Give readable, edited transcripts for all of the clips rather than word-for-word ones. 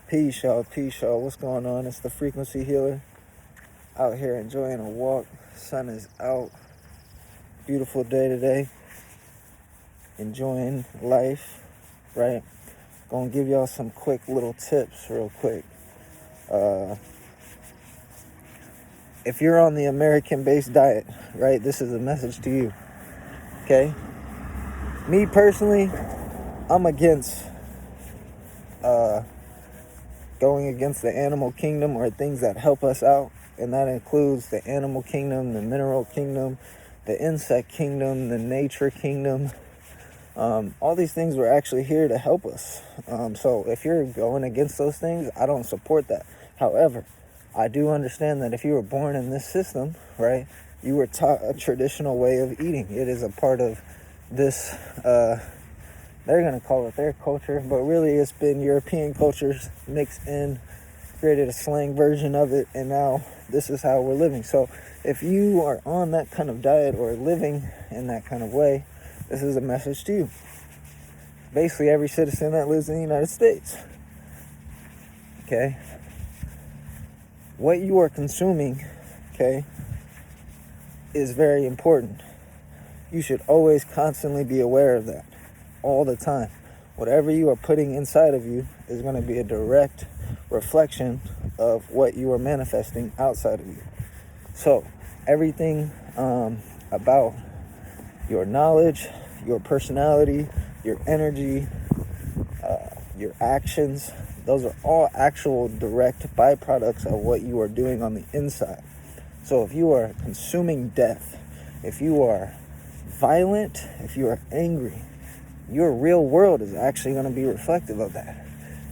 Peace, y'all. Peace, y'all. What's going on? It's the Frequency Healer. Out here enjoying a walk. Sun is out. Beautiful day today. Enjoying life, right? Gonna give y'all some quick little tips real quick. If you're on the American-based diet, right, this is a message to you, okay? Me personally, I'm against going against the animal kingdom or things that help us out, and that includes the animal kingdom, the mineral kingdom, the insect kingdom, the nature kingdom. All these things were actually here to help us. So if you're going against those things, I don't support that. However, I do understand that if you were born in this system, right, you were taught a traditional way of eating. It is a part of this, they're going to call it their culture, but really it's been European cultures mixed in, created a slang version of it, and now this is how we're living. So if you are on that kind of diet or living in that kind of way, this is a message to you. Basically, every citizen that lives in the United States. Okay? What you are consuming, okay, is very important. You should always constantly be aware of that. All the time. Whatever you are putting inside of you is going to be a direct reflection of what you are manifesting outside of you. So, everything about your knowledge, your personality, your energy, your actions, those are all actual direct byproducts of what you are doing on the inside. So if you are consuming death, if you are violent, if you are angry, your real world is actually going to be reflective of that.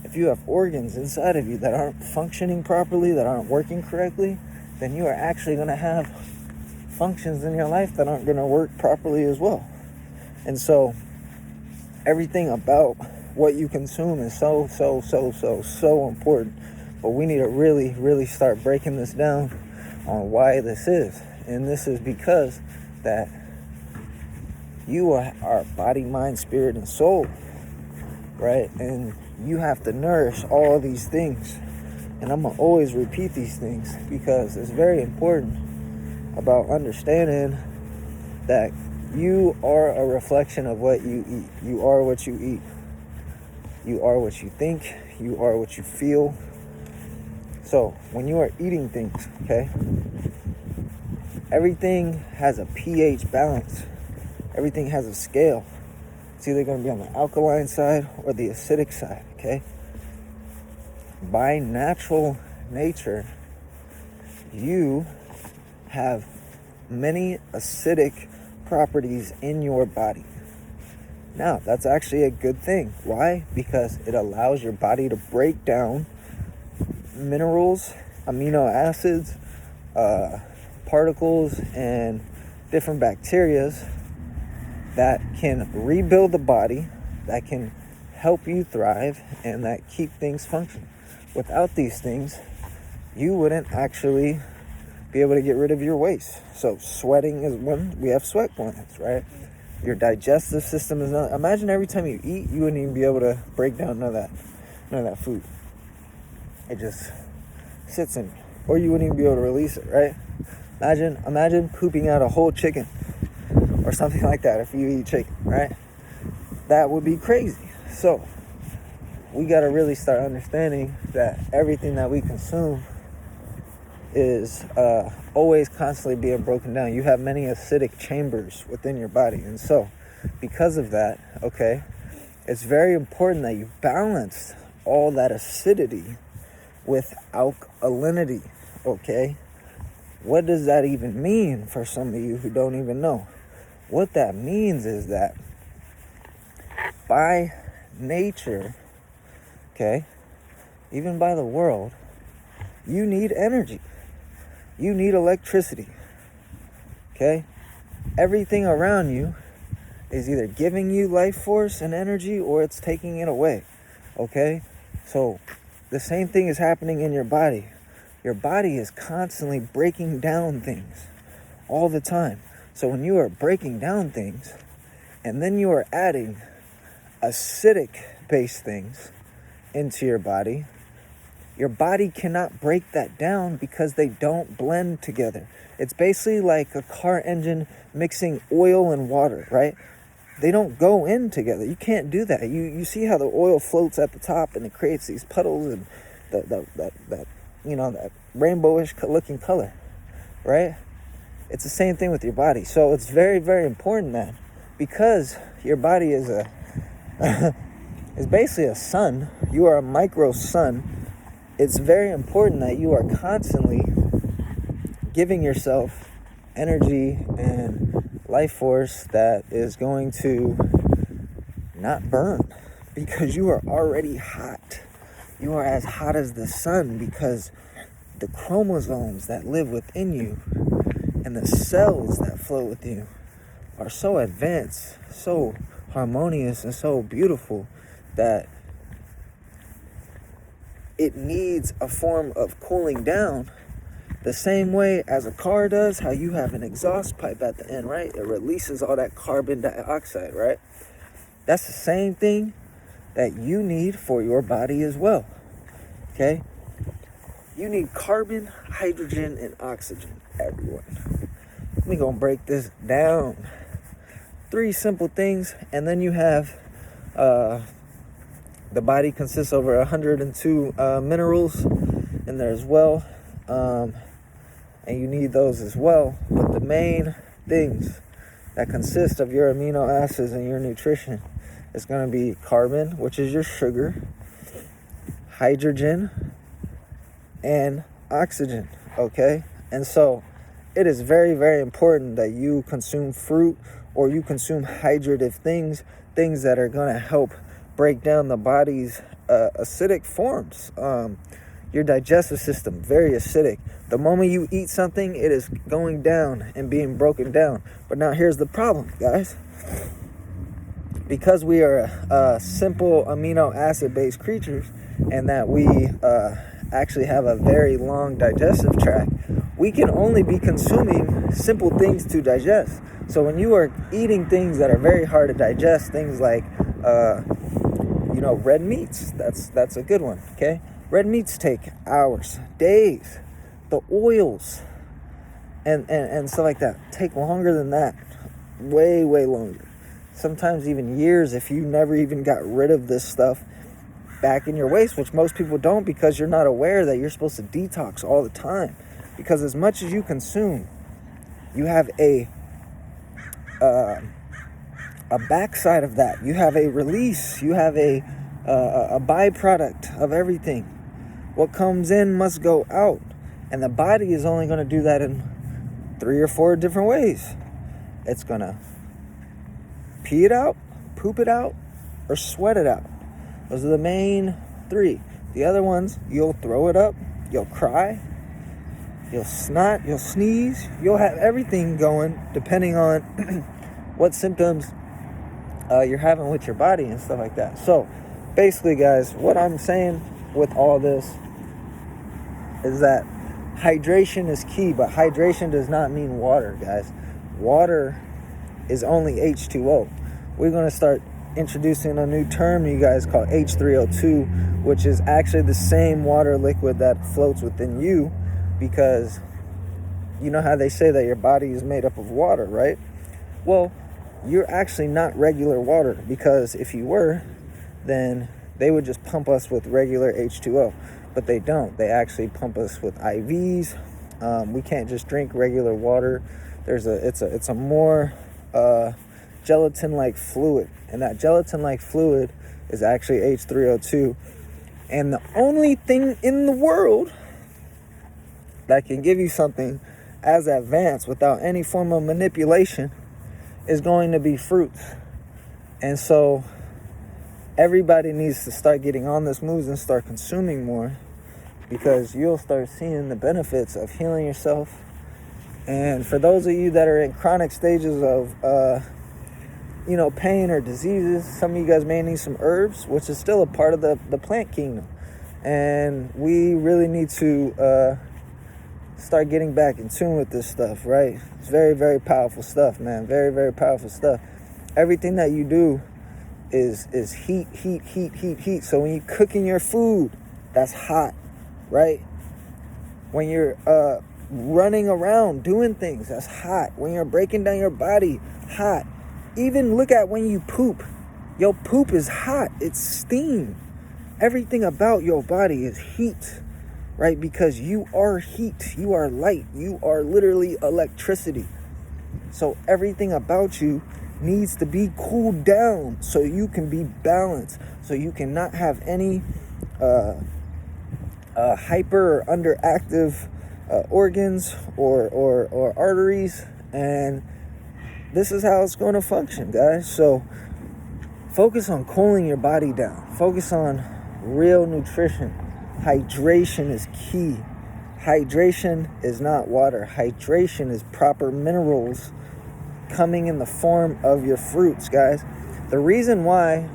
If you have organs inside of you that aren't functioning properly, that aren't working correctly, then you are actually going to have functions in your life that aren't going to work properly as well. And so everything about what you consume is so important. But we need to really start breaking this down on why this is. And this is because that you are body, mind, spirit, and soul, right? And you have to nourish all these things. And I'm going to always repeat these things because it's very important about understanding that you are a reflection of what you eat. You are what you eat. You are what you think. You are what you feel. So when you are eating things, okay, everything has a pH balance. Everything has a scale. It's either going to be on the alkaline side or the acidic side, okay? By natural nature, you have many acidic properties in your body. Now, that's actually a good thing. Why? Because it allows your body to break down minerals, amino acids, particles, and different bacterias that can rebuild the body, that can help you thrive, and that keep things functioning. Without these things, you wouldn't actually be able to get rid of your waste. So sweating is one. We have sweat glands, right? Your digestive system is not. Imagine every time you eat, you wouldn't even be able to break down none of that food. It just sits in you, or you wouldn't even be able to release it, right? Imagine pooping out a whole chicken or something like that if you eat chicken, right? That would be crazy. So we got to really start understanding that everything that we consume is always constantly being broken down. You have many acidic chambers within your body. And so because of that, okay, it's very important that you balance all that acidity with alkalinity, okay? What does that even mean for some of you who don't even know? What that means is that by nature, okay, even by the world, you need energy. You need electricity, okay? Everything around you is either giving you life force and energy or it's taking it away, okay? So the same thing is happening in your body. Your body is constantly breaking down things all the time. So when you are breaking down things and then you are adding acidic based things into your body, Your body cannot break that down because they don't blend together. It's basically like a car engine mixing oil and water, right? They don't go in together. You can't do that. You see how the oil floats at the top and it creates these puddles and that rainbowish looking color, right? It's the same thing with your body. So it's very, very important, man, because your body is is basically a sun. You are a micro sun. It's very important that you are constantly giving yourself energy and life force that is going to not burn, because you are already hot. You are as hot as the sun, because the chromosomes that live within you and the cells that flow with you are so advanced, so harmonious, and so beautiful that it needs a form of cooling down the same way as a car does. How you have an exhaust pipe at the end, right? It releases all that carbon dioxide, right? That's the same thing that you need for your body as well, okay? You need carbon, hydrogen, and oxygen, everyone. We're going to break this down. 3 simple things, and then you have the body consists over 102 minerals in there as well, and you need those as well. But the main things that consist of your amino acids and your nutrition is going to be carbon, which is your sugar, hydrogen, and oxygen, okay? And so it is very, very important that you consume fruit, or you consume hydrative things that are going to help break down the body's acidic forms. Your digestive system, very acidic. The moment you eat something, it is going down and being broken down. But now here's the problem, guys. Because we are simple amino acid based creatures, and that we actually have a very long digestive tract, we can only be consuming simple things to digest. So when you are eating things that are very hard to digest, things like red meats, that's a good one, okay? Red meats take hours, days. The oils and stuff like that take longer than that, way, way longer. Sometimes even years if you never even got rid of this stuff back in your waist, which most people don't, because you're not aware that you're supposed to detox all the time. Because as much as you consume, you have a backside of that. You have a release. You have a byproduct of everything. What comes in must go out. And the body is only going to do that in 3 or 4 different ways. It's going to pee it out, poop it out, or sweat it out. Those are the main 3. The other ones, you'll throw it up, you'll cry, you'll snot, you'll sneeze, you'll have everything going depending on what symptoms you're having with your body and stuff like that. So basically, guys, what I'm saying with all this is that hydration is key, but hydration does not mean water, guys. Water is only H2O. We're going to start introducing a new term to you guys called H3O2, which is actually the same water liquid that floats within you, because you know how they say that your body is made up of water, right? Well, you're actually not regular water, because if you were, then they would just pump us with regular H2O, but they don't. They actually pump us with IVs. We can't just drink regular water. It's a more gelatin-like fluid, and that gelatin-like fluid is actually H3O2. And the only thing in the world that can give you something as advanced without any form of manipulation is going to be fruits. And so everybody needs to start getting on this move and start consuming more, because you'll start seeing the benefits of healing yourself. And for those of you that are in chronic stages of pain or diseases, some of you guys may need some herbs, which is still a part of the plant kingdom. And we really need to start getting back in tune with this stuff, right? It's very, very powerful stuff, man. Very, very powerful stuff. Everything that you do is heat. So when you're cooking your food, that's hot. right? When you're running around doing things, that's hot. When you're breaking down your body, hot. Even look at when you poop. Your poop is hot. It's steam. Everything about your body is heat, right? Because you are heat. You are light. You are literally electricity. So everything about you needs to be cooled down so you can be balanced, so you cannot have any hyper or underactive organs or arteries. And this is how it's going to function, guys. So focus on cooling your body down. Focus on real nutrition. Hydration is key. Hydration is not water. Hydration is proper minerals coming in the form of your fruits, guys. The reason why,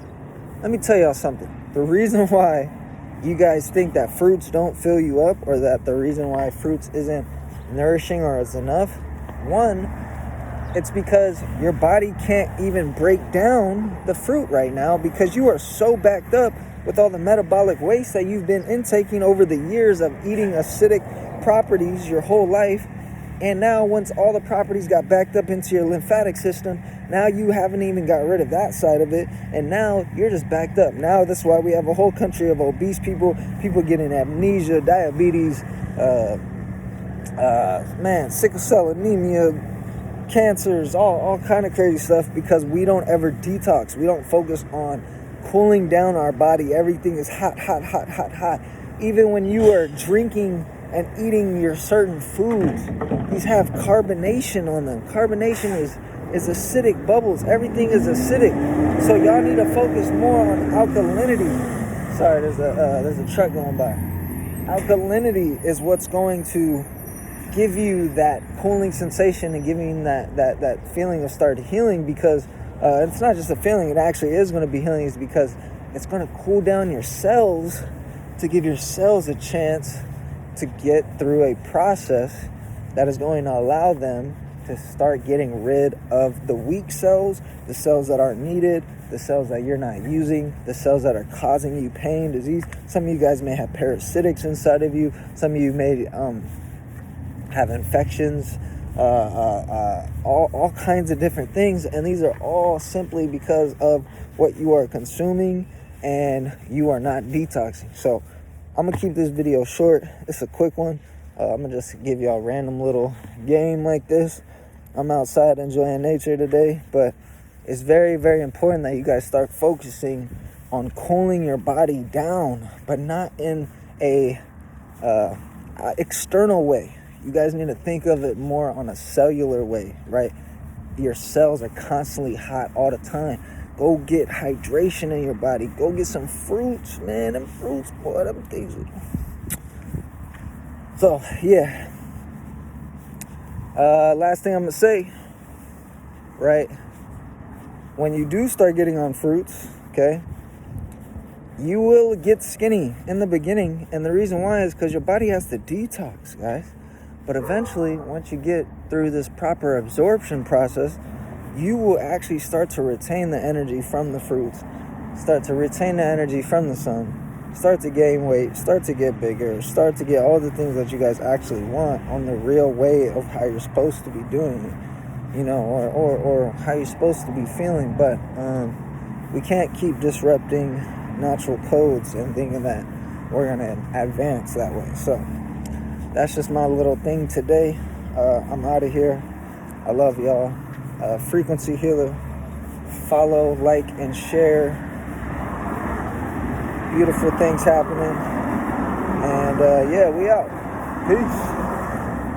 let me tell y'all something. The reason why you guys think that fruits don't fill you up, or that the reason why fruits isn't nourishing or is enough, one, it's because your body can't even break down the fruit right now because you are so backed up with all the metabolic waste that you've been intaking over the years of eating acidic properties your whole life. And now once all the properties got backed up into your lymphatic system, now you haven't even got rid of that side of it. And now you're just backed up. Now that's why we have a whole country of obese people getting amnesia, diabetes, sickle cell anemia, cancers, all kind of crazy stuff, because we don't ever detox. We don't focus on cooling down our body. Everything is hot. Even when you are drinking and eating your certain foods, these have carbonation on them. Carbonation is acidic bubbles. Everything is acidic. So y'all need to focus more on alkalinity. Sorry, there's a truck going by. Alkalinity is what's going to give you that cooling sensation and giving you that feeling of start healing, because it's not just a feeling, it actually is going to be healing. Is because it's going to cool down your cells to give your cells a chance to get through a process that is going to allow them to start getting rid of the weak cells, the cells that aren't needed, the cells that you're not using, the cells that are causing you pain, disease. Some of you guys may have parasitics inside of you. Some of you may have infections, all kinds of different things. And these are all simply because of what you are consuming and you are not detoxing. So I'm going to keep this video short. It's a quick one. I'm going to just give y'all a random little game like this. I'm outside enjoying nature today, but it's very, very important that you guys start focusing on cooling your body down, but not in a external way. You guys need to think of it more on a cellular way, right? Your cells are constantly hot all the time. Go get hydration in your body. Go get some fruits, man. Them fruits, boy, them things. So, yeah. Last thing I'm going to say, right? When you do start getting on fruits, okay, you will get skinny in the beginning. And the reason why is because your body has to detox, guys. But eventually, once you get through this proper absorption process, you will actually start to retain the energy from the fruits, start to retain the energy from the sun, start to gain weight, start to get bigger, start to get all the things that you guys actually want on the real way of how you're supposed to be doing it, you know, or how you're supposed to be feeling. But we can't keep disrupting natural codes and thinking that we're going to advance that way. So that's just my little thing today. I'm out of here. I love y'all. Frequency Healer. Follow, like, and share. Beautiful things happening. And yeah, we out. Peace.